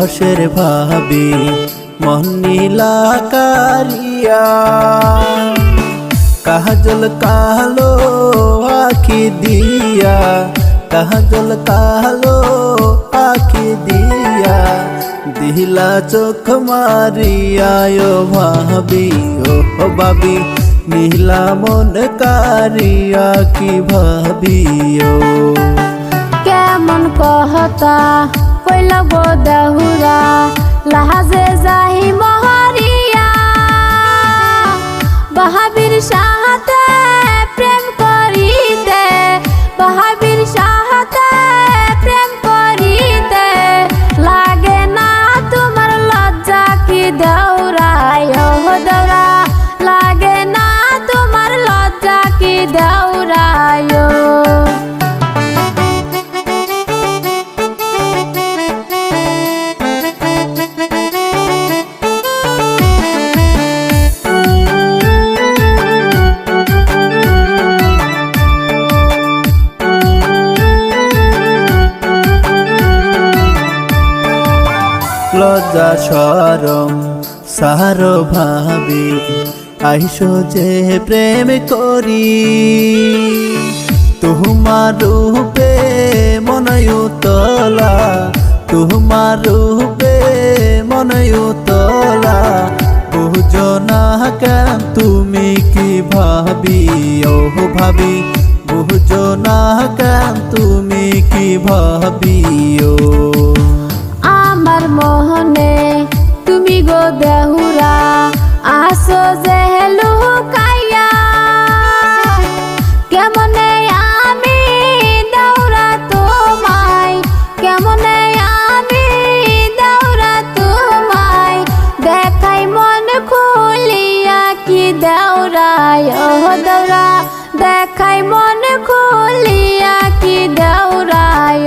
রসের ভাবি মন নীলা কারিয়া, কাজল কালো আখি দিয়া, কাজল কালো আখি দিয়া, দিলা চোখ মারিয়া ও ভাবি ও ভাবি নীলা মন কারিয়া কি ভাবিও। কেমন কহতা কইল গো দেহুরা লাহাজে যাহি মহরিয়া, বাহাবির সাথে প্রেম করিতে, বাহাবির সাথে প্রেম করিতে লাগে না তোমার লজ্জা কি দেউরায় ও দেউরা, লাগে না তোমার লজ্জা কি দেউরায়। লজ্জা শরম সার ভাবি আইসো যে প্রেম করি, তোমার রূপে মনয়ু তলা, তোমার রূপে মনয়ু তলা, বুঝো না কেন তুমি কি ভাবি ও ভাবি, বুঝো না কেন তুমি কি ভাবিও। আমার মোহনে তুমি গো দেহুরা আসো যে লুকাইয়া, কেমনে আমি দেউরা তোমায়, কেমনে আমি দেউরা তোমায় দেখাই মন খুলিয়া কি দেউরায় ও দেউরা, দেখাই মন খুলিয়া কি দেউরায়।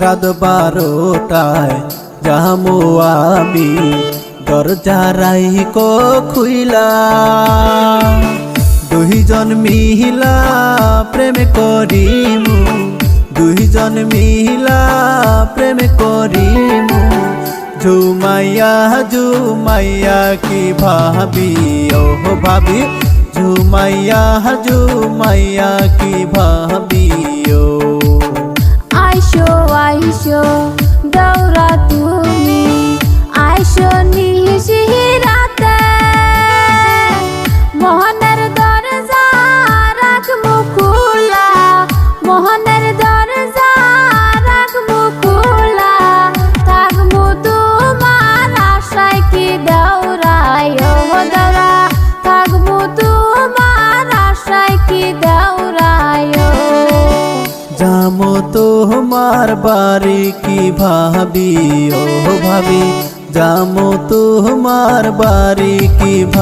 রাত 12টায় যামু আমি দরজা রাইকো খুইলা, দুইজন মিলা প্রেম করিমু, দুইজন মিলা প্রেম করিমু, ঝুমাইয়া ঝুমাইয়া কি ভাবি ও ভাবি, ঝুমাইয়া ঝুমাইয়া কি ভাবিও। আইসো আইসো দেউরা তুমি আইসো নিশি রাতে, মোহনের দরজা রাখবো খোলা, মোহনের দরজা রাখবো খোলা, থাকবো তোমার আশায় কি দেউরায় ও দেউরা, থাকবো তোমার আশায় কি দেউরায়। যামো তোমার বাড়ি কি ভাবি ও ভাবি, যামো তোমার বাড়ি কি